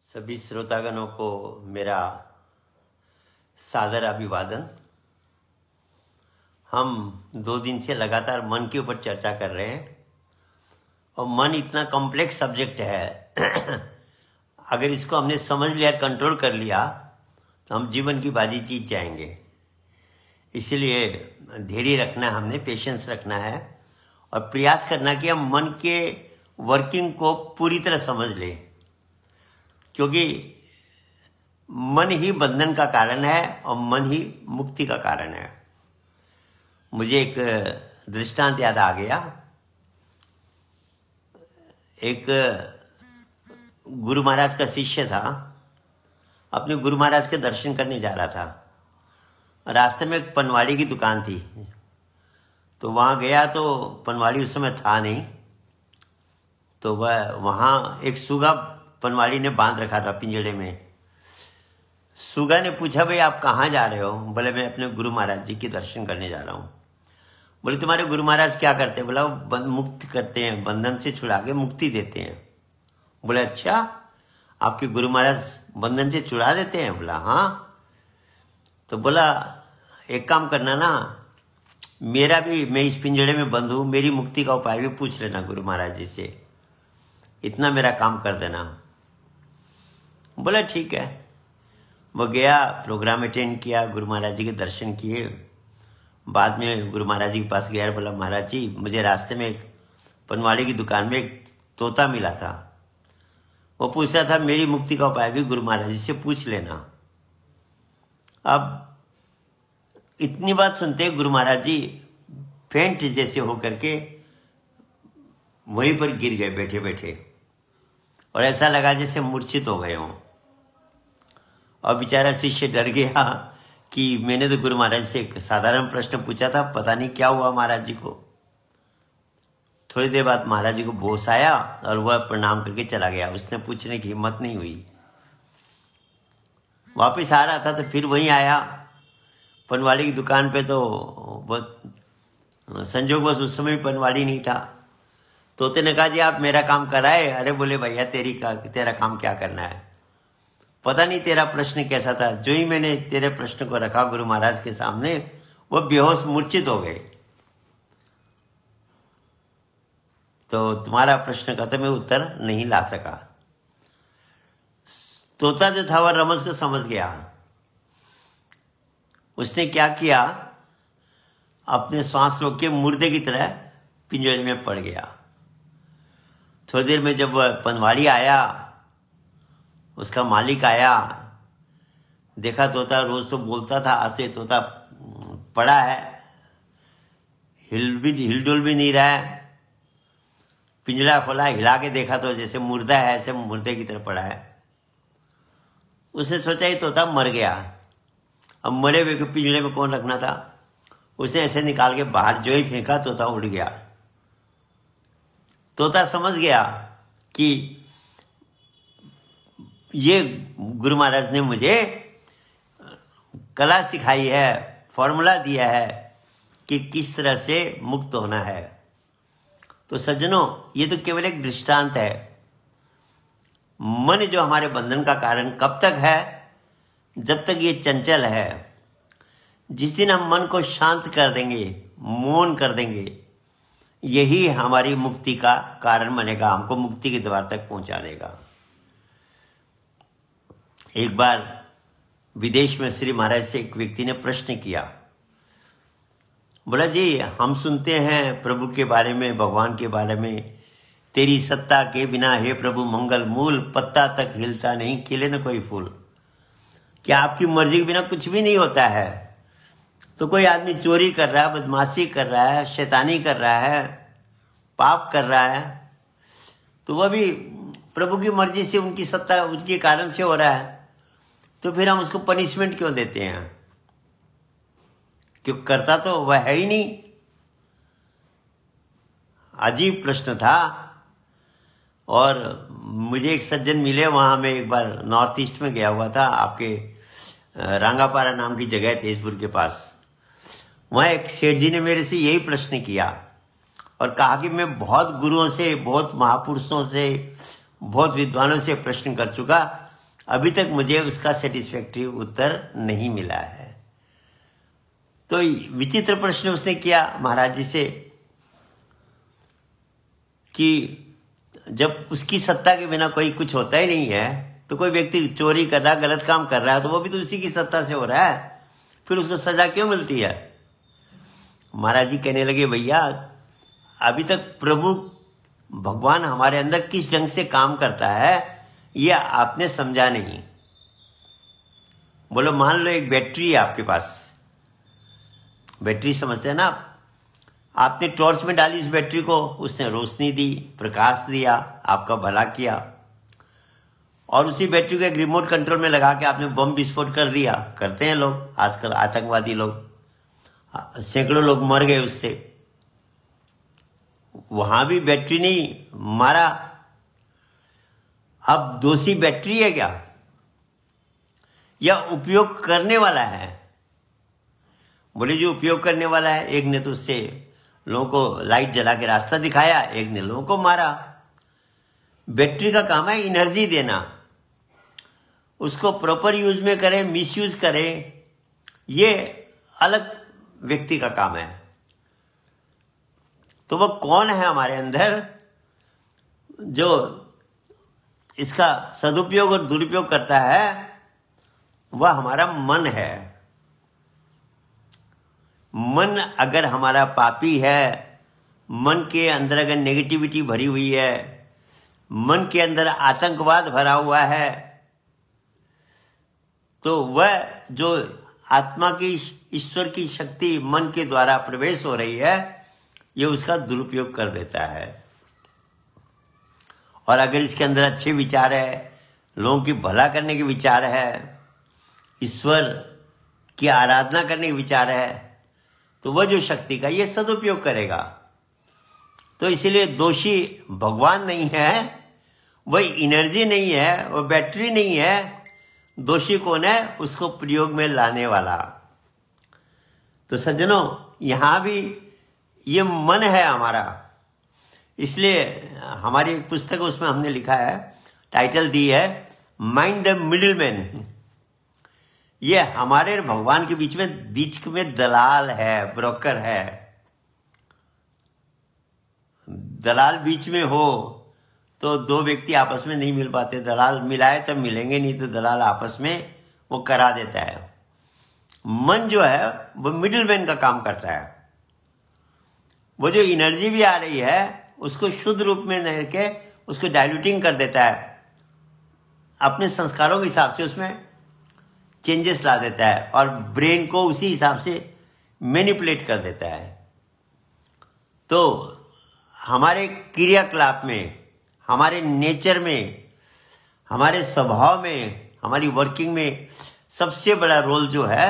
सभी श्रोतागणों को मेरा सादर अभिवादन। हम 2 दिन से लगातार मन के ऊपर चर्चा कर रहे हैं और मन इतना कॉम्प्लेक्स सब्जेक्ट है अगर इसको हमने समझ लिया, कंट्रोल कर लिया तो हम जीवन की बाजी जीत जाएंगे। इसलिए धैर्य रखना है, हमने पेशेंस रखना है और प्रयास करना कि हम मन के वर्किंग को पूरी तरह समझ लें, क्योंकि मन ही बंधन का कारण है और मन ही मुक्ति का कारण है। मुझे एक दृष्टांत याद आ गया। एक गुरु महाराज का शिष्य था, अपने गुरु महाराज के दर्शन करने जा रहा था। रास्ते में एक पनवाड़ी की दुकान थी, तो वहाँ गया तो पनवाड़ी उस समय था नहीं, तो वह वहाँ एक सुगा पनवाड़ी ने बांध रखा था पिंजड़े में। सुगा ने पूछा, भाई आप कहाँ जा रहे हो? बोले मैं अपने गुरु महाराज जी के दर्शन करने जा रहा हूँ। बोले तुम्हारे गुरु महाराज क्या करते हैं? बोला वो मुक्त करते हैं, बंधन से छुड़ा के मुक्ति देते हैं। बोले अच्छा, आपके गुरु महाराज बंधन से छुड़ा देते हैं? बोला हाँ। तो बोला एक काम करना ना, मेरा भी, मैं इस पिंजड़े में बंद हूँ, मेरी मुक्ति का उपाय भी पूछ लेना गुरु महाराज जी से, इतना मेरा काम कर देना। बोला ठीक है। वो गया, प्रोग्राम अटेंड किया, गुरु महाराज जी के दर्शन किए। बाद में गुरु महाराज जी के पास गया, बोला महाराज जी मुझे रास्ते में एक पनवाड़ी की दुकान में एक तोता मिला था, वो पूछ रहा था मेरी मुक्ति का उपाय भी गुरु महाराज जी से पूछ लेना। अब इतनी बात सुनते गुरु महाराज जी फेंट जैसे होकर के वहीं पर गिर गए बैठे बैठे, और ऐसा लगा जैसे मूर्छित हो गए हों। और बेचारा शिष्य डर गया कि मैंने तो गुरु महाराज से एक साधारण प्रश्न पूछा था, पता नहीं क्या हुआ महाराज जी को। थोड़ी देर बाद महाराज जी को बोस आया और वह प्रणाम करके चला गया, उसने पूछने की हिम्मत नहीं हुई। वापस आ रहा था तो फिर वहीं आया पनवाड़ी की दुकान पे, तो संजोग बस उस समय पनवाड़ी नहीं था। तोते ने कहा जी आप मेरा काम कराए? अरे बोले भैया तेरा काम क्या करना है, पता नहीं तेरा प्रश्न कैसा था। जो ही मैंने तेरे प्रश्न को रखा गुरु महाराज के सामने, वो बेहोश मूर्छित हो गए। तो तुम्हारा प्रश्न का तो मैं उत्तर नहीं ला सका। तोता जो था वह रमज को समझ गया। उसने क्या किया, अपने श्वास रोक के मुर्दे की तरह पिंजड़े में पड़ गया। थोड़ी देर में जब पनवाड़ी आया, उसका मालिक आया, देखा तोता रोज तो बोलता था, आज से तोता पड़ा है, हिलडुल भी नहीं रहा है। पिंजरा खोला, हिला के देखा तो जैसे मुर्दा है, ऐसे मुर्दे की तरह पड़ा है। उसने सोचा ये तोता मर गया। अब मरे हुए को पिंजरे में कौन रखना था, उसने ऐसे निकाल के बाहर जो ही फेंका, तोता उड़ गया। तोता समझ गया कि ये गुरु महाराज ने मुझे कला सिखाई है, फॉर्मूला दिया है कि किस तरह से मुक्त होना है। तो सज्जनों, ये तो केवल एक दृष्टांत है। मन जो हमारे बंधन का कारण कब तक है? जब तक ये चंचल है। जिस दिन हम मन को शांत कर देंगे, मौन कर देंगे, यही हमारी मुक्ति का कारण बनेगा, हमको मुक्ति के द्वार तक पहुंचा देगा। एक बार विदेश में श्री महाराज से एक व्यक्ति ने प्रश्न किया, बोला जी हम सुनते हैं प्रभु के बारे में, भगवान के बारे में, तेरी सत्ता के बिना हे प्रभु मंगल मूल, पत्ता तक हिलता नहीं, खिले न कोई फूल। क्या आपकी मर्जी के बिना कुछ भी नहीं होता है? तो कोई आदमी चोरी कर रहा है, बदमाशी कर रहा है, शैतानी कर रहा है, पाप कर रहा है, तो वह भी प्रभु की मर्जी से, उनकी सत्ता, उनके कारण से हो रहा है, तो फिर हम उसको पनिशमेंट क्यों देते हैं? क्यों, करता तो वह है ही नहीं। अजीब प्रश्न था। और मुझे एक सज्जन मिले, वहां मैं एक बार नॉर्थ ईस्ट में गया हुआ था, आपके रांगापारा नाम की जगह है तेजपुर के पास। वहाँ एक सेठ जी ने मेरे से यही प्रश्न किया और कहा कि मैं बहुत गुरुओं से, बहुत महापुरुषों से, बहुत विद्वानों से प्रश्न कर चुका, अभी तक मुझे उसका सेटिस्फैक्टरी उत्तर नहीं मिला है। तो विचित्र प्रश्न उसने किया महाराज जी से कि जब उसकी सत्ता के बिना कोई कुछ होता ही नहीं है, तो कोई व्यक्ति चोरी कर रहा है, गलत काम कर रहा है, तो वो भी तो उसी की सत्ता से हो रहा है, फिर उसको सजा क्यों मिलती है? महाराज जी कहने लगे, भैया अभी तक प्रभु भगवान हमारे अंदर किस ढंग से काम करता है ये आपने समझा नहीं। बोलो मान लो एक बैटरी है आपके पास, बैटरी समझते हैं ना आप? आपने टॉर्च में डाली उस बैटरी को, उसने रोशनी दी, प्रकाश दिया, आपका भला किया, और उसी बैटरी को एक रिमोट कंट्रोल में लगा के आपने बम विस्फोट कर दिया। करते हैं लोग आजकल, आतंकवादी लोग, सैकड़ों लोग मर गए उससे। वहां भी बैटरी नहीं मारा। अब दोषी बैटरी है क्या या उपयोग करने वाला है? बोले जो उपयोग करने वाला है, एक ने तो उससे लोगों को लाइट जला के रास्ता दिखाया, एक ने लोगों को मारा। बैटरी का काम है एनर्जी देना, उसको प्रॉपर यूज में करें, मिसयूज करें, ये अलग व्यक्ति का काम है। तो वो कौन है हमारे अंदर जो इसका सदुपयोग और दुरुपयोग करता है? वह हमारा मन है। मन अगर हमारा पापी है, मन के अंदर अगर नेगेटिविटी भरी हुई है, मन के अंदर आतंकवाद भरा हुआ है, तो वह जो आत्मा की, ईश्वर की शक्ति मन के द्वारा प्रवेश हो रही है, ये उसका दुरुपयोग कर देता है। और अगर इसके अंदर अच्छे विचार है, लोगों की भला करने के विचार है, ईश्वर की आराधना करने के विचार है, तो वह जो शक्ति का ये सदुपयोग करेगा। तो इसीलिए दोषी भगवान नहीं है, वह एनर्जी नहीं है, वह बैटरी नहीं है। दोषी कौन है? उसको प्रयोग में लाने वाला। तो सज्जनों, यहां भी ये मन है हमारा। इसलिए हमारी एक पुस्तक उसमें हमने लिखा है, टाइटल दी है माइंड द मिडिल मैन। ये हमारे भगवान के बीच में दलाल है, ब्रोकर है। दलाल बीच में हो तो दो व्यक्ति आपस में नहीं मिल पाते, दलाल मिलाए तब मिलेंगे, नहीं तो दलाल आपस में वो करा देता है। मन जो है वो मिडिल मैन का काम करता है। वो जो एनर्जी भी आ रही है उसको शुद्ध रूप में नहीं के उसको डाइल्यूटिंग कर देता है, अपने संस्कारों के हिसाब से उसमें चेंजेस ला देता है और ब्रेन को उसी हिसाब से मैनिपुलेट कर देता है। तो हमारे क्रियाकलाप में, हमारे नेचर में, हमारे स्वभाव में, हमारी वर्किंग में सबसे बड़ा रोल जो है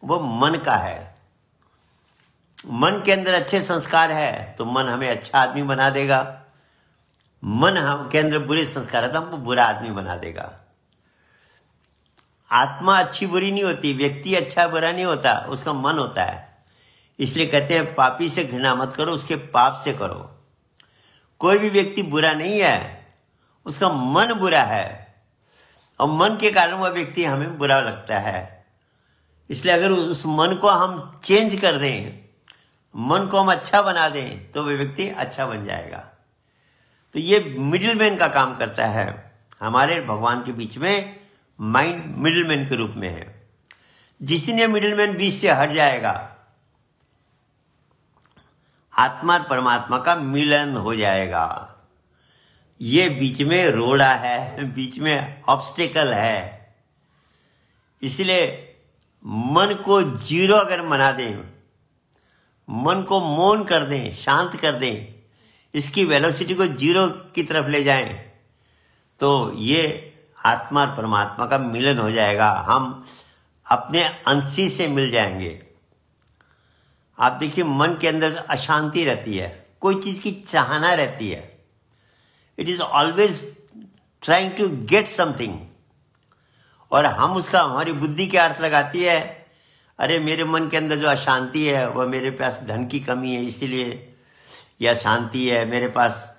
वो मन का है। मन के अंदर अच्छे संस्कार है तो मन हमें अच्छा आदमी बना देगा। मन हम के अंदर बुरे संस्कार है तो हमको बुरा आदमी बना देगा। आत्मा अच्छी बुरी नहीं होती, व्यक्ति अच्छा बुरा नहीं होता, उसका मन होता है। इसलिए कहते हैं पापी से घृणा मत करो, उसके पाप से करो। कोई भी व्यक्ति बुरा नहीं है, उसका मन बुरा है और मन के कारण वह व्यक्ति हमें बुरा लगता है। इसलिए अगर उस मन को हम चेंज कर दें, मन को हम अच्छा बना दें, तो वह व्यक्ति अच्छा बन जाएगा। तो ये मिडिल मैन का काम करता है। हमारे भगवान के बीच में माइंड मिडिल मैन के रूप में है। जिस दिन ये मिडिल मैन बीच से हट जाएगा, आत्मा और परमात्मा का मिलन हो जाएगा। ये बीच में रोड़ा है, बीच में ऑब्स्टेकल है। इसलिए मन को जीरो अगर बना दें, मन को मौन कर दें, शांत कर दें, इसकी वेलोसिटी को जीरो की तरफ ले जाएं, तो ये आत्मा और परमात्मा का मिलन हो जाएगा। हम अपने अंशी से मिल जाएंगे। आप देखिए मन के अंदर अशांति रहती है, कोई चीज की चाहना रहती है। It is always trying to get something, और हम उसका, हमारी बुद्धि क्या अर्थ लगाती है, अरे मेरे मन के अंदर जो अशांति है वह मेरे पास धन की कमी है इसीलिए, या शांति है मेरे पास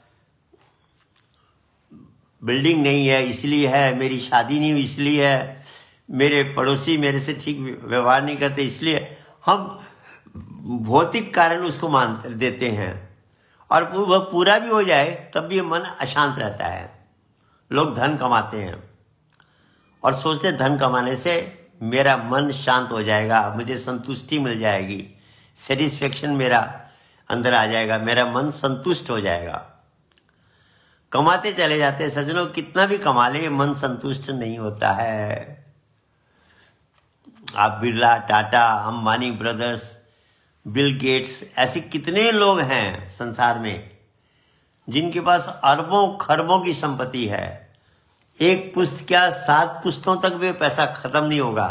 बिल्डिंग नहीं है इसलिए है, मेरी शादी नहीं हुई इसलिए है, मेरे पड़ोसी मेरे से ठीक व्यवहार नहीं करते इसलिए, हम भौतिक कारण उसको मान देते हैं। और वह पूरा भी हो जाए तब भी मन अशांत रहता है। लोग धन कमाते हैं और सोचते धन कमाने से मेरा मन शांत हो जाएगा, मुझे संतुष्टि मिल जाएगी, सेटिस्फेक्शन मेरा अंदर आ जाएगा, मेरा मन संतुष्ट हो जाएगा। कमाते चले जाते हैं सज्जनों, कितना भी कमा ले मन संतुष्ट नहीं होता है। आप Birla, Tata, Ambani brothers, Bill Gates, ऐसे कितने लोग हैं संसार में जिनके पास अरबों खरबों की संपत्ति है। एक पुश्त क्या 7 पुश्तों तक भी पैसा खत्म नहीं होगा,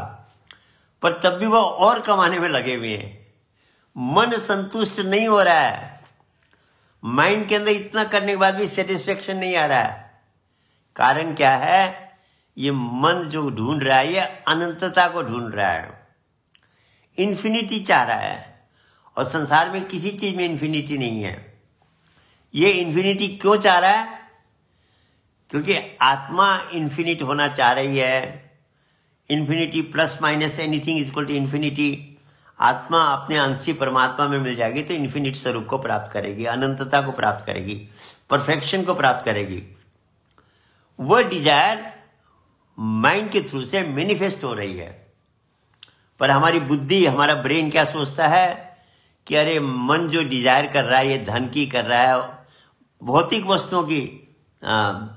पर तब भी वो और कमाने में लगे हुए हैं। मन संतुष्ट नहीं हो रहा है, माइंड के अंदर इतना करने के बाद भी सेटिस्फेक्शन नहीं आ रहा है। कारण क्या है? ये मन जो ढूंढ रहा है ये अनंतता को ढूंढ रहा है, इन्फिनिटी चाह रहा है। और संसार में किसी चीज में इन्फिनिटी नहीं है। ये इन्फिनिटी क्यों चाह रहा है? क्योंकि आत्मा इन्फिनिट होना चाह रही है। Infinity plus minus anything is equal to infinity. आत्मा अपने अंशी परमात्मा में मिल जाएगी तो इन्फिनिट स्वरूप को प्राप्त करेगी, अनंतता को प्राप्त करेगी, परफेक्शन को प्राप्त करेगी। वह डिजायर माइंड के थ्रू से मैनिफेस्ट हो रही है। पर हमारी बुद्धि, हमारा ब्रेन क्या सोचता है कि अरे मन जो डिजायर कर रहा है ये धन की कर रहा है, भौतिक वस्तुओं की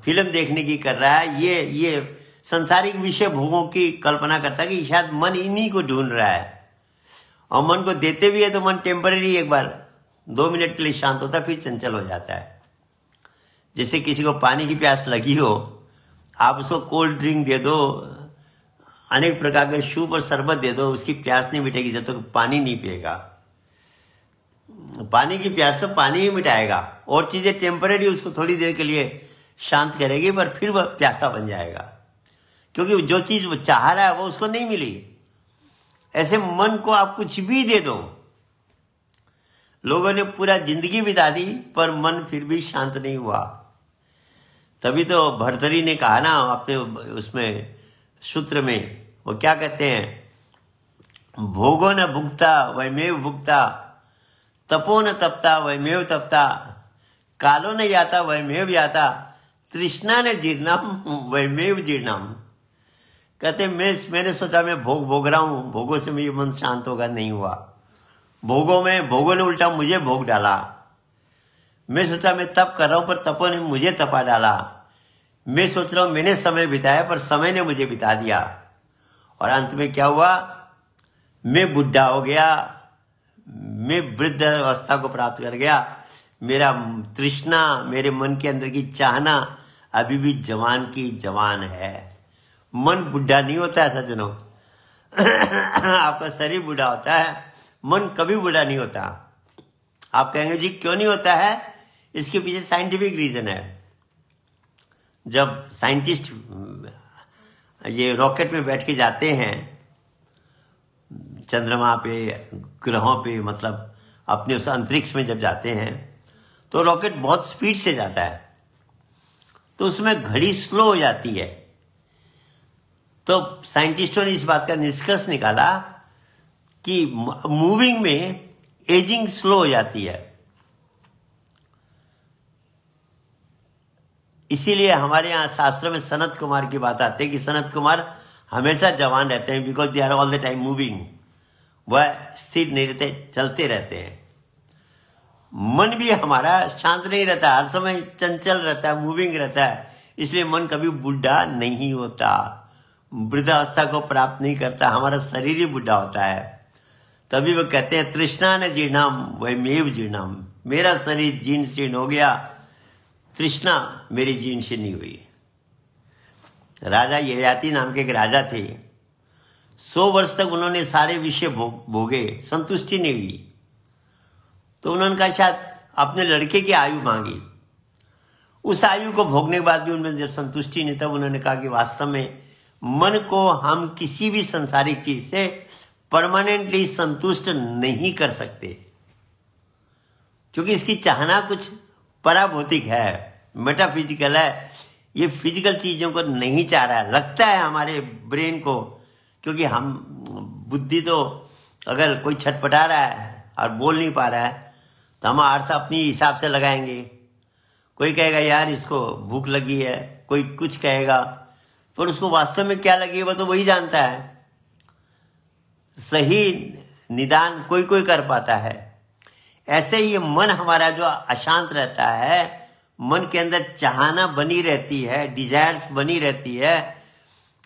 फिल्म देखने की कर रहा है, ये संसारिक विषय भोगों की कल्पना करता है कि शायद मन इन्हीं को ढूंढ रहा है। और मन को देते भी है तो मन टेम्पररी एक बार 2 मिनट के लिए शांत होता है, फिर चंचल हो जाता है। जैसे किसी को पानी की प्यास लगी हो, आप उसको कोल्ड ड्रिंक दे दो, अनेक प्रकार के सूप और शरबत दे दो, उसकी प्यास नहीं मिटेगी जब तक पानी नहीं पिएगा। पानी की प्यास तो पानी ही मिटाएगा, और चीजें टेम्पररी उसको थोड़ी देर के लिए शांत करेगी, पर फिर वह प्यासा बन जाएगा, क्योंकि जो चीज वो चाह रहा है वो उसको नहीं मिली। ऐसे मन को आप कुछ भी दे दो, लोगों ने पूरा जिंदगी बिता दी पर मन फिर भी शांत नहीं हुआ। तभी तो भर्तरी ने कहा ना अपने उसमें सूत्र में, वो क्या कहते हैं, भोगो न भुगता वैमेव भुगता, तपो न तपता वैमेव तपता, कालो न याता वैमेव याता, तृष्णा न जीर्णम वैमेव जीर्णम। कहते मैंने सोचा मैं भोग रहा हूं, भोगों से मेरा मन शांत होगा, नहीं हुआ। भोगों ने उल्टा मुझे भोग डाला। मैं सोचा मैं तप कर रहा हूं पर तपों ने मुझे तपा डाला। मैं सोच रहा हूं मैंने समय बिताया पर समय ने मुझे बिता दिया। और अंत में क्या हुआ? मैं बुढ़ा हो गया, मैं वृद्ध अवस्था को प्राप्त कर गया। मेरा तृष्णा, मेरे मन के अंदर की चाहना अभी भी जवान की जवान है। मन बुढ़ा नहीं होता है सज्जनों। आपका शरीर बुढ़ा होता है, मन कभी बुढ़ा नहीं होता। आप कहेंगे जी क्यों नहीं होता है? इसके पीछे साइंटिफिक रीजन है। जब साइंटिस्ट ये रॉकेट में बैठ के जाते हैं चंद्रमा पे, ग्रहों पे, मतलब अपने उस अंतरिक्ष में जब जाते हैं तो रॉकेट बहुत स्पीड से जाता है, तो उसमें घड़ी स्लो हो जाती है। तो साइंटिस्टों ने इस बात का निष्कर्ष निकाला कि मूविंग में एजिंग स्लो हो जाती है। इसीलिए हमारे यहाँ शास्त्रों में सनत कुमार की बात आती है कि सनत कुमार हमेशा जवान रहते हैं, because they are all the time moving. वह स्थिर नहीं रहते, चलते रहते हैं। मन भी हमारा शांत नहीं रहता, हर समय चंचल रहता है, मूविंग रहता है। इसलिए मन कभी बुढ़ा नहीं होता, वृद्धावस्था को प्राप्त नहीं करता। हमारा शरीर ही बुढ़ा होता है। तभी वो कहते हैं तृष्णा न जीर्णम वैमेव जीर्णम। मेरा शरीर जीर्ण शीर्ण हो गया, तृष्णा मेरी जीर्ण शीर्ण नहीं हुई। राजा ययाति नाम के एक राजा थे। 100 वर्ष तक उन्होंने सारे विषय भोगे, संतुष्टि नहीं हुई। तो उन्होंने कहा शायद अपने लड़के की आयु मांगी। उस आयु को भोगने के बाद भी उनमें जब संतुष्टि नहीं, तब उन्होंने कहा कि वास्तव में मन को हम किसी भी संसारिक चीज से परमानेंटली संतुष्ट नहीं कर सकते, क्योंकि इसकी चाहना कुछ पराभौतिक है, मेटाफिजिकल है। ये फिजिकल चीजों को नहीं चाह रहा है, लगता है हमारे ब्रेन को, क्योंकि हम बुद्धि तो अगर कोई छटपटा रहा है और बोल नहीं पा रहा है तो हम अर्थ अपनी हिसाब से लगाएंगे। कोई कहेगा यार इसको भूख लगी है, कोई कुछ कहेगा, पर उसको वास्तव में क्या लगी है वो तो वही जानता है। सही निदान कोई कोई कर पाता है। ऐसे ही मन हमारा जो अशांत रहता है, मन के अंदर चाहना बनी रहती है, डिजायर्स बनी रहती है,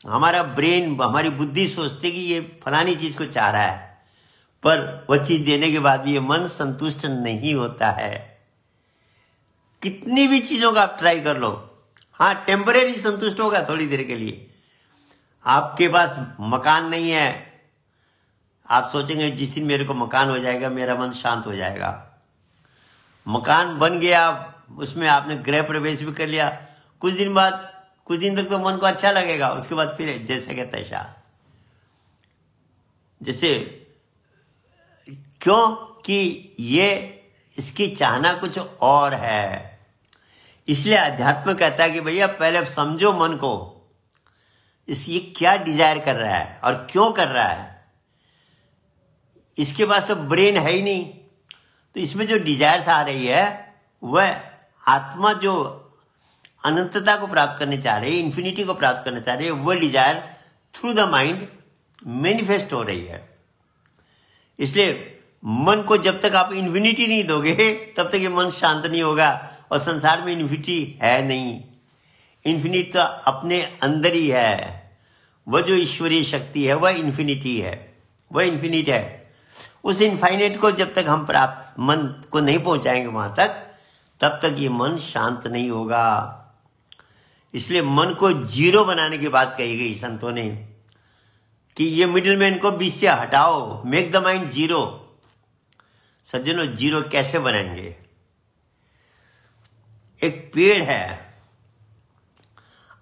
हमारा ब्रेन, हमारी बुद्धि सोचती कि ये फलानी चीज को चाह रहा है, पर वह चीज देने के बाद भी ये मन संतुष्ट नहीं होता है। कितनी भी चीजों का आप ट्राई कर लो, हाँ टेम्परेरी संतुष्ट होगा थोड़ी देर के लिए। आपके पास मकान नहीं है, आप सोचेंगे जिस दिन मेरे को मकान हो जाएगा मेरा मन शांत हो जाएगा। मकान बन गया, उसमें आपने गृह प्रवेश भी कर लिया, कुछ दिन तक तो मन को अच्छा लगेगा, उसके बाद फिर जैसे के तैसा। जैसे क्यों कि ये इसकी चाहना कुछ और है। इसलिए अध्यात्म कहता है कि भैया पहले समझो मन को, इसकी क्या डिजायर कर रहा है और क्यों कर रहा है। इसके पास तो ब्रेन है ही नहीं, तो इसमें जो डिजायर्स आ रही है वह आत्मा जो अनंतता को प्राप्त करने चाह रही है, इन्फिनिटी को प्राप्त करना चाह रही है, वह desire through the mind manifest हो रही है। इसलिए मन को जब तक आप इन्फिनिटी नहीं दोगे तब तक ये मन शांत नहीं होगा। और संसार में इन्फिनिटी है नहीं, इन्फिनिट तो अपने अंदर ही है। वह जो ईश्वरीय शक्ति है वह इन्फिनिटी है, वह इन्फिनिट है। उस इनफाइनाइट को जब तक हम प्राप्त मन को नहीं पहुंचाएंगे वहां तक, तब तक ये मन शांत नहीं होगा। इसलिए मन को जीरो बनाने की बात कही गई संतों ने कि ये मिडिल मैन को बीच से हटाओ, मेक द माइंड जीरो। सज्जनों, जीरो कैसे बनाएंगे? एक पेड़ है,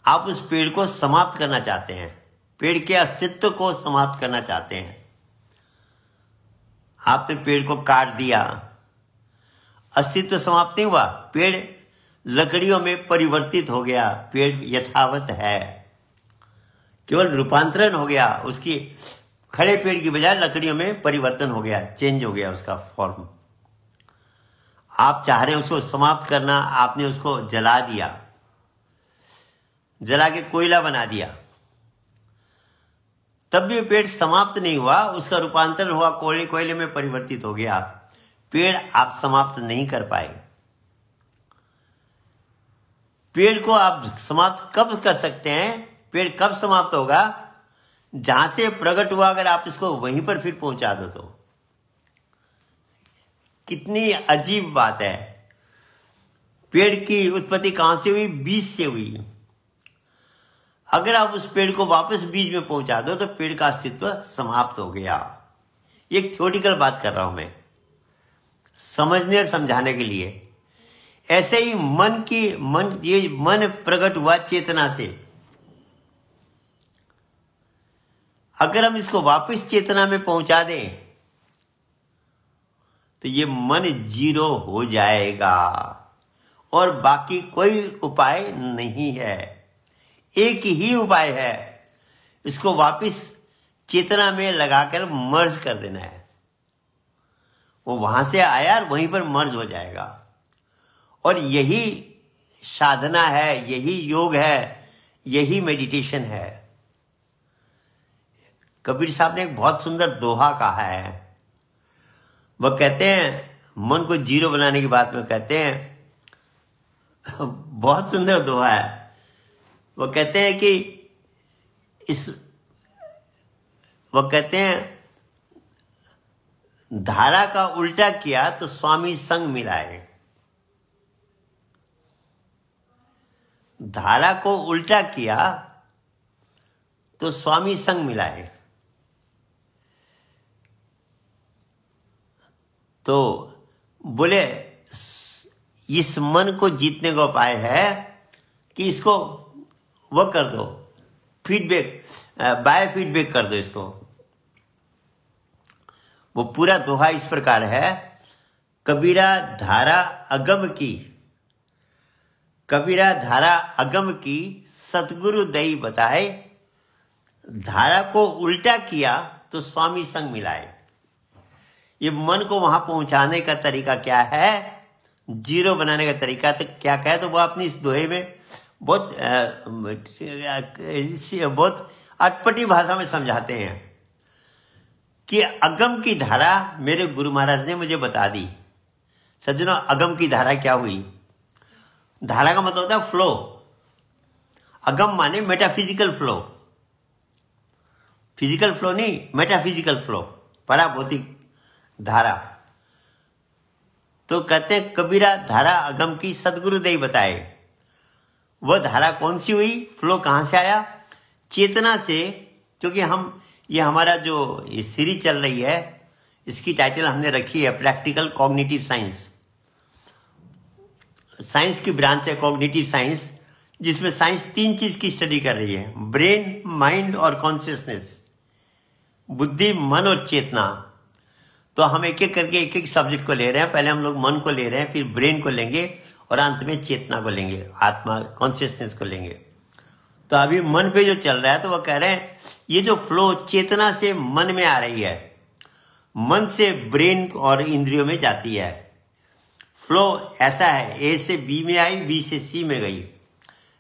आप उस पेड़ को समाप्त करना चाहते हैं, पेड़ के अस्तित्व को समाप्त करना चाहते हैं। आपने पेड़ को काट दिया, अस्तित्व समाप्त नहीं हुआ, पेड़ लकड़ियों में परिवर्तित हो गया, पेड़ यथावत है, केवल रूपांतरण हो गया, उसकी खड़े पेड़ की बजाय लकड़ियों में परिवर्तन हो गया, चेंज हो गया उसका फॉर्म। आप चाह रहे हैं उसको समाप्त करना, आपने उसको जला दिया, जला के कोयला बना दिया, तब भी पेड़ समाप्त नहीं हुआ, उसका रूपांतरण हुआ, कोयले में परिवर्तित हो गया। पेड़ आप समाप्त नहीं कर पाए। पेड़ को आप समाप्त कब कर सकते हैं? पेड़ कब समाप्त होगा? जहां से प्रकट हुआ, अगर आप इसको वहीं पर फिर पहुंचा दो तो। कितनी अजीब बात है। पेड़ की उत्पत्ति कहां से हुई? बीज से हुई। अगर आप उस पेड़ को वापस बीज में पहुंचा दो तो पेड़ का अस्तित्व समाप्त हो गया। ये एक थ्योरेटिकल बात कर रहा हूं मैं, समझने और समझाने के लिए। ऐसे ही ये मन प्रकट हुआ चेतना से, अगर हम इसको वापस चेतना में पहुंचा दें तो ये मन जीरो हो जाएगा और बाकी कोई उपाय नहीं है। एक ही उपाय है, इसको वापस चेतना में लगाकर मर्ज कर देना है। वो वहां से आया और वहीं पर मर्ज हो जाएगा। और यही साधना है, यही योग है, यही मेडिटेशन है। कबीर साहब ने एक बहुत सुंदर दोहा कहा है। वह कहते हैं, मन को जीरो बनाने की बात में कहते हैं, बहुत सुंदर दोहा है। वो कहते हैं कि वो कहते हैं, धारा का उल्टा किया तो स्वामी संग मिलाए। धारा को उल्टा किया तो स्वामी संग मिलाए। तो बोले इस मन को जीतने का उपाय है कि इसको वो कर दो, फीडबैक, बाय फीडबैक कर दो इसको। वो पूरा दोहा इस प्रकार है, कबीरा धारा अगम की, कबीरा धारा अगम की सतगुरु दई बताए, धारा को उल्टा किया तो स्वामी संग मिलाए। ये मन को वहां पहुंचाने का तरीका क्या है, जीरो बनाने का तरीका तो क्या कहे, तो वो अपनी इस दोहे में बहुत अटपटी भाषा में समझाते हैं कि अगम की धारा मेरे गुरु महाराज ने मुझे बता दी। सज्जनों, अगम की धारा क्या हुई? धारा का मतलब होता है फ्लो। अगम माने मेटाफिजिकल फ्लो, फिजिकल फ्लो नहीं, मेटाफिजिकल फ्लो, पराभौतिक धारा। तो कहते हैं कबीरा धारा अगम की सदगुरु दई बताए। वह धारा कौन सी हुई, फ्लो कहां से आया? चेतना से। क्योंकि हम ये हमारा जो ये सीरीज चल रही है, इसकी टाइटल हमने रखी है प्रैक्टिकल कॉग्निटिव साइंस। साइंस की ब्रांच है कॉग्निटिव साइंस, जिसमें साइंस 3 चीज की स्टडी कर रही है, ब्रेन, माइंड और कॉन्शियसनेस, बुद्धि, मन और चेतना। तो हम एक एक करके एक एक सब्जेक्ट को ले रहे हैं। पहले हम लोग मन को ले रहे हैं, फिर ब्रेन को लेंगे और अंत में चेतना को लेंगे, आत्मा कॉन्शियसनेस को लेंगे। तो अभी मन पे जो चल रहा है, तो वो कह रहे हैं ये जो फ्लो चेतना से मन में आ रही है, मन से ब्रेन और इंद्रियों में जाती है। फ्लो ऐसा है, ए से बी में आई, बी से सी में गई।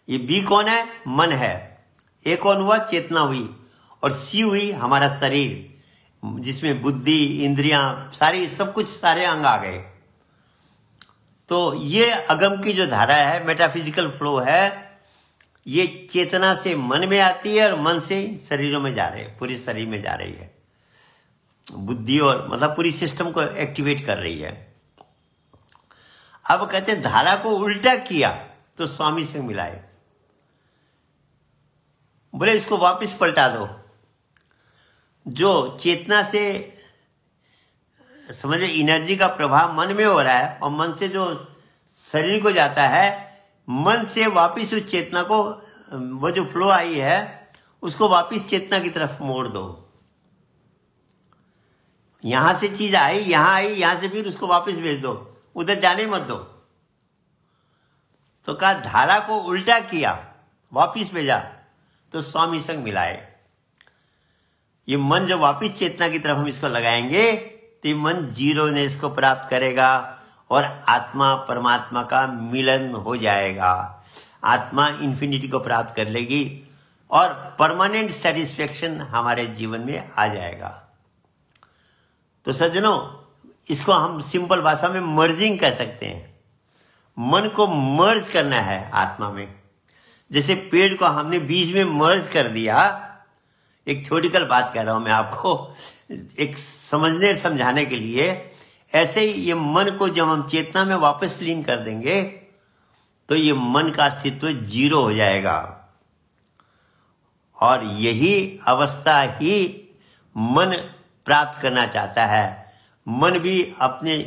ये बी कौन है? मन है। ए कौन हुआ? चेतना हुई। और सी हुई हमारा शरीर, जिसमें बुद्धि, इंद्रियां, सारी सब कुछ, सारे अंग आ गए। तो ये अगम की जो धारा है, मेटाफिजिकल फ्लो है, ये चेतना से मन में आती है और मन से शरीरों में जा रही है, पूरे शरीर में जा रही है। बुद्धि और मतलब पूरी सिस्टम को एक्टिवेट कर रही है। अब कहते हैं धारा को उल्टा किया तो स्वामी से मिलाए। बोले इसको वापस पलटा दो। जो चेतना से समझे एनर्जी का प्रभाव मन में हो रहा है और मन से जो शरीर को जाता है, मन से वापस उस चेतना को, वो जो फ्लो आई है उसको वापस चेतना की तरफ मोड़ दो। यहां से चीज आई, यहां से फिर उसको वापस भेज दो, उधर जाने मत दो। तो कहा धारा को उल्टा किया, वापस भेजा तो स्वामी संग मिलाए। ये मन जब वापिस चेतना की तरफ हम इसको लगाएंगे तो ये मन जीरोनेस को प्राप्त करेगा और आत्मा परमात्मा का मिलन हो जाएगा। आत्मा इंफिनिटी को प्राप्त कर लेगी और परमानेंट सेटिस्फेक्शन हमारे जीवन में आ जाएगा। तो सज्जनों, इसको हम सिंपल भाषा में मर्जिंग कह सकते हैं। मन को मर्ज करना है आत्मा में। जैसे पेड़ को हमने बीज में मर्ज कर दिया, एक थ्योरेटिकल बात कह रहा हूं मैं आपको, एक समझने समझाने के लिए। ऐसे ही ये मन को जब हम चेतना में वापस लीन कर देंगे तो ये मन का अस्तित्व जीरो हो जाएगा। और यही अवस्था ही मन प्राप्त करना चाहता है। मन भी अपने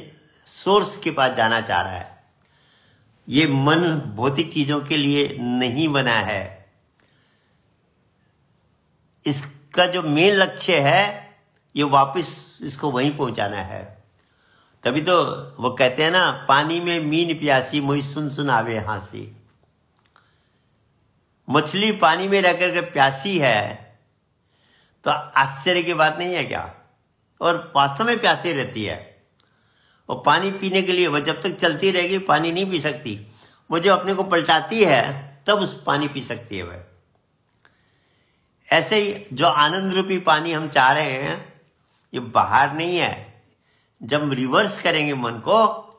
सोर्स के पास जाना चाह रहा है। ये मन भौतिक चीजों के लिए नहीं बना है। इसका जो मेन लक्ष्य है, ये वापस इसको वहीं पहुंचाना है। तभी तो वो कहते हैं ना, पानी में मीन प्यासी मोई सुन सुन आवे हांसी। मछली पानी में रहकर के प्यासी है तो आश्चर्य की बात नहीं है क्या? और वास्तव में प्यासी रहती है। और पानी पीने के लिए वह जब तक चलती रहेगी पानी नहीं पी सकती। वो जब अपने को पलटाती है तब उस पानी पी सकती है वह। ऐसे ही जो आनंद रूपी पानी हम चाह रहे हैं, ये बाहर नहीं है। जब रिवर्स करेंगे, मन को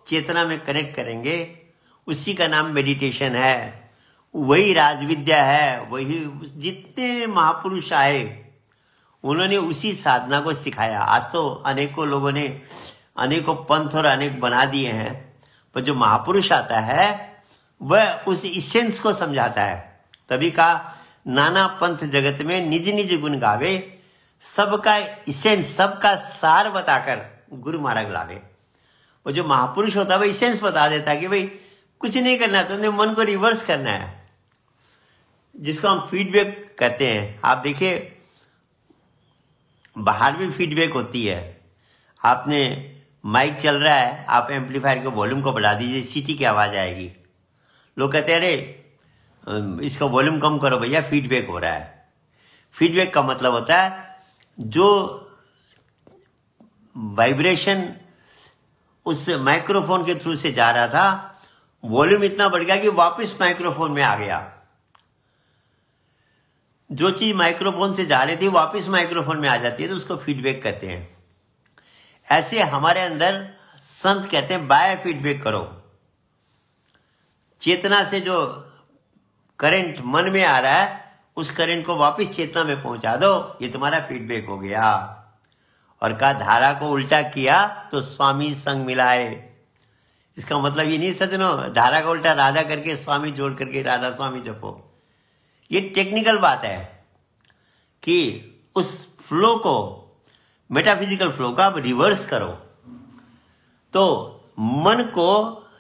चेतना में कनेक्ट करेंगे, उसी का नाम मेडिटेशन है। वही राजविद्या है। वही जितने महापुरुष आए उन्होंने उसी साधना को सिखाया। आज तो अनेकों लोगों ने अनेकों पंथ और अनेक बना दिए हैं, पर जो महापुरुष आता है वह उस इसेंस को समझाता है। तभी कहा नाना पंथ जगत में निज निज गुण गावे, सबका इसेंस, सबका सार बताकर गुरु मार्ग लावे। वो जो महापुरुष होता है वह इसेंस बता देता है कि भाई कुछ नहीं करना, तुमने मन को रिवर्स करना है, जिसको हम फीडबैक कहते हैं। आप देखिए बाहर भी फीडबैक होती है। आपने माइक चल रहा है, आप एम्पलीफायर के वॉल्यूम को बढ़ा दीजिए, सीटी की आवाज आएगी। लोग कहते हैं अरे इसका वॉल्यूम कम करो भैया, फीडबैक हो रहा है। फीडबैक का मतलब होता है जो वाइब्रेशन उस माइक्रोफोन के थ्रू से जा रहा था, वॉल्यूम इतना बढ़ गया कि वापस माइक्रोफोन में आ गया। जो चीज माइक्रोफोन से जा रही थी वापस माइक्रोफोन में आ जाती है, तो उसको फीडबैक कहते हैं। ऐसे हमारे अंदर संत कहते हैं बाय फीडबैक करो। चेतना से जो करंट मन में आ रहा है उस करंट को वापस चेतना में पहुंचा दो, ये तुम्हारा फीडबैक हो गया। और कहा धारा को उल्टा किया तो स्वामी संग मिलाए। इसका मतलब ये नहीं सजनो धारा का उल्टा राधा करके स्वामी जोड़ करके राधा स्वामी जपो। ये टेक्निकल बात है कि उस फ्लो को, मेटाफिजिकल फ्लो का आप रिवर्स करो, तो मन को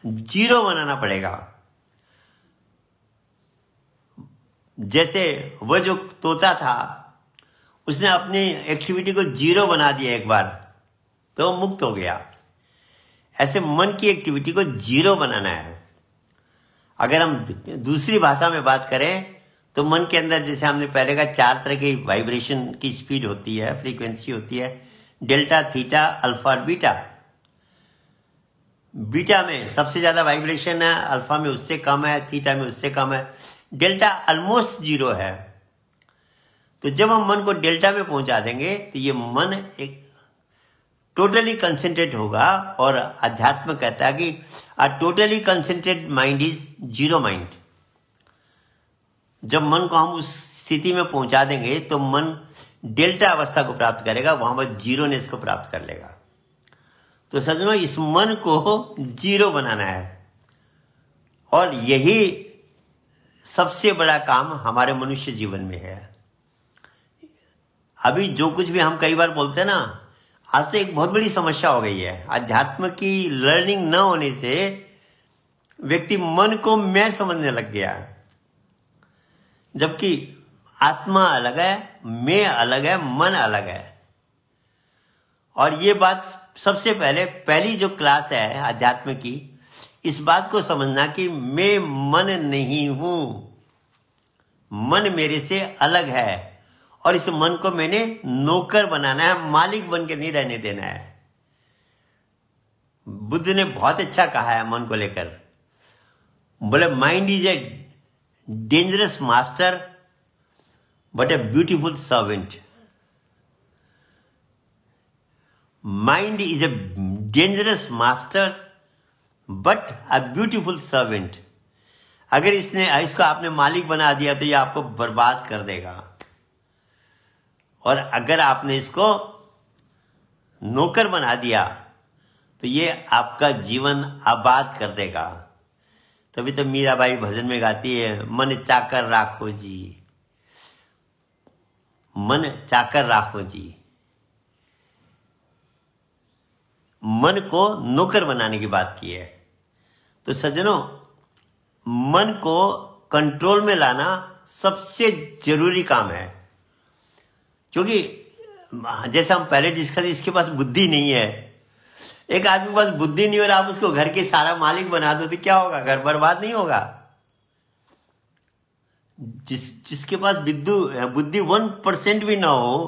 जीरो बनाना पड़ेगा। जैसे वह जो तोता था उसने अपनी एक्टिविटी को जीरो बना दिया एक बार, तो वो मुक्त हो गया। ऐसे मन की एक्टिविटी को जीरो बनाना है। अगर हम दूसरी भाषा में बात करें तो मन के अंदर, जैसे हमने पहले कहा, 4 तरह की वाइब्रेशन की स्पीड होती है, फ्रीक्वेंसी होती है, डेल्टा, थीटा, अल्फा और बीटा। बीटा में सबसे ज्यादा वाइब्रेशन है, अल्फा में उससे कम है, थीटा में उससे कम है, डेल्टा ऑलमोस्ट जीरो है। तो जब हम मन को डेल्टा में पहुंचा देंगे तो ये मन एक टोटली कंसेंट्रेट होगा। और अध्यात्म कहता है कि a totally concentrated mind is zero mind. जब मन को हम उस स्थिति में पहुंचा देंगे तो मन डेल्टा अवस्था को प्राप्त करेगा, वहां पर जीरोनेस को प्राप्त कर लेगा। तो सज्जनों, इस मन को जीरो बनाना है, और यही सबसे बड़ा काम हमारे मनुष्य जीवन में है। अभी जो कुछ भी हम कई बार बोलते हैं ना, आज तो एक बहुत बड़ी समस्या हो गई है। अध्यात्म की लर्निंग न होने से व्यक्ति मन को मैं समझने लग गया है, जबकि आत्मा अलग है, मैं अलग है, मन अलग है। और ये बात सबसे पहली जो क्लास है अध्यात्म की, इस बात को समझना कि मैं मन नहीं हूं, मन मेरे से अलग है, और इस मन को मैंने नौकर बनाना है, मालिक बन के नहीं रहने देना है। बुद्ध ने बहुत अच्छा कहा है मन को लेकर, बोले mind is a dangerous master but a beautiful servant. Mind is a dangerous master but a beautiful servant. अगर इसको आपने मालिक बना दिया तो ये आपको बर्बाद कर देगा, और अगर आपने इसको नौकर बना दिया तो ये आपका जीवन आबाद कर देगा। तभी तो मीराबाई भजन में गाती है, मन चाकर राखो जी, मन चाकर राखो जी। मन को नौकर बनाने की बात की है। तो सज्जनों, मन को कंट्रोल में लाना सबसे जरूरी काम है, क्योंकि जैसे हम पहले डिस्कस, इसके पास बुद्धि नहीं है। एक आदमी के पास बुद्धि नहीं हो रहा, आप उसको घर के सारा मालिक बना दो तो क्या होगा? घर बर्बाद नहीं होगा? जिसके पास बुद्धि 1% भी ना हो,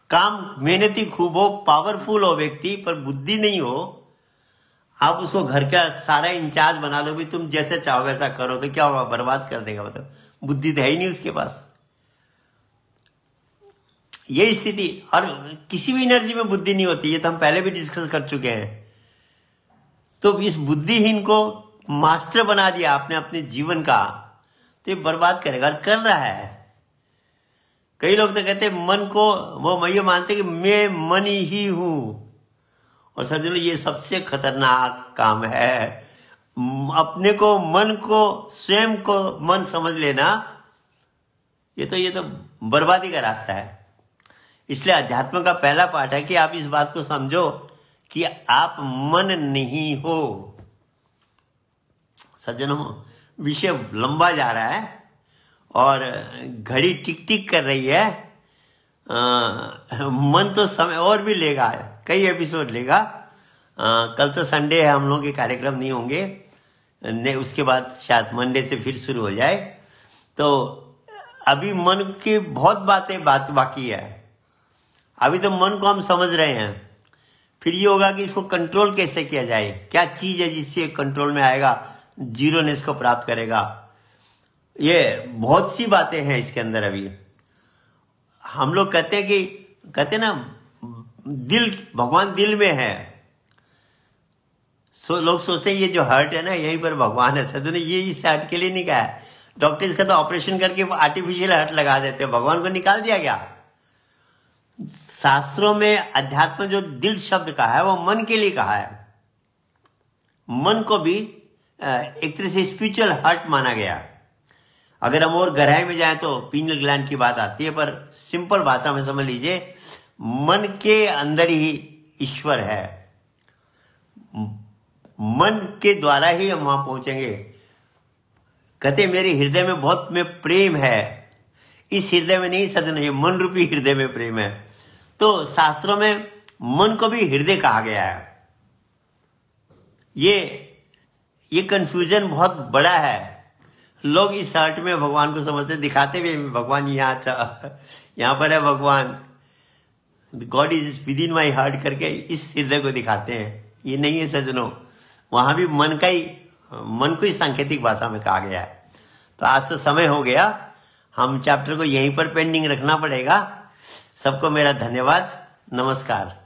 काम मेहनती खूब हो, पावरफुल हो व्यक्ति, पर बुद्धि नहीं हो, आप उसको घर का सारा इंचार्ज बना दो, भी तुम जैसे चाहो वैसा करो, तो क्या होगा? बर्बाद कर देगा। मतलब बुद्धि तो है ही नहीं उसके पास। ये स्थिति, और किसी भी एनर्जी में बुद्धि नहीं होती, ये तो हम पहले भी डिस्कस कर चुके हैं। तो इस बुद्धिहीन को मास्टर बना दिया आपने अपने जीवन का, तो ये बर्बाद करेगा, और कर रहा है। कई लोग तो कहते हैं मन को, वो ये मानते कि मैं मन ही हूं, और सज्जनों ये सबसे खतरनाक काम है। अपने को, मन को, स्वयं को मन समझ लेना, ये तो बर्बादी का रास्ता है। इसलिए अध्यात्म का पहला पाठ है कि आप इस बात को समझो कि आप मन नहीं हो। सज्जनों, विषय लंबा जा रहा है और घड़ी टिक टिक कर रही है। मन तो समय और भी लेगा, कई एपिसोड लेगा। कल तो संडे है, हम लोगों के कार्यक्रम नहीं होंगे। उसके बाद शायद मंडे से फिर शुरू हो जाए। तो अभी मन की बहुत बात बाकी है। अभी तो मन को हम समझ रहे हैं, फिर ये होगा कि इसको कंट्रोल कैसे किया जाए, क्या चीज है जिससे कंट्रोल में आएगा, जीरोनेस को प्राप्त करेगा। ये बहुत सी बातें हैं इसके अंदर। अभी हम लोग कहते ना दिल, भगवान दिल में है। लोग सोचते हैं ये जो हार्ट है ना, यहीं पर भगवान है। सदु ने ये इस हार्ट के लिए नहीं कहा है। डॉक्टर इसका तो ऑपरेशन करके आर्टिफिशियल हार्ट लगा देते हैं, भगवान को निकाल दिया गया। शास्त्रों में अध्यात्म जो दिल शब्द कहा है वो मन के लिए कहा है। मन को भी एक तरह से स्पिरिचुअल हार्ट माना गया। अगर हम और गहराई में जाएं तो पीनियल ग्लैंड की बात आती है, पर सिंपल भाषा में समझ लीजिए, मन के अंदर ही ईश्वर है। मन के द्वारा ही हम वहां पहुंचेंगे। कहते मेरे हृदय में बहुत में प्रेम है, इस हृदय में नहीं सजन, ये मन रूपी हृदय में प्रेम है। तो शास्त्रों में मन को भी हृदय कहा गया है। ये कंफ्यूजन बहुत बड़ा है। लोग इस हार्ट में भगवान को समझते, दिखाते हुए भगवान यहाँ पर है, भगवान God is with in my heart करके इस हृदय को दिखाते हैं। ये नहीं है सजनों, वहां भी मन को ही सांकेतिक भाषा में कहा गया है। तो आज तो समय हो गया, हम चैप्टर को यहीं पर पेंडिंग रखना पड़ेगा। सबको मेरा धन्यवाद, नमस्कार।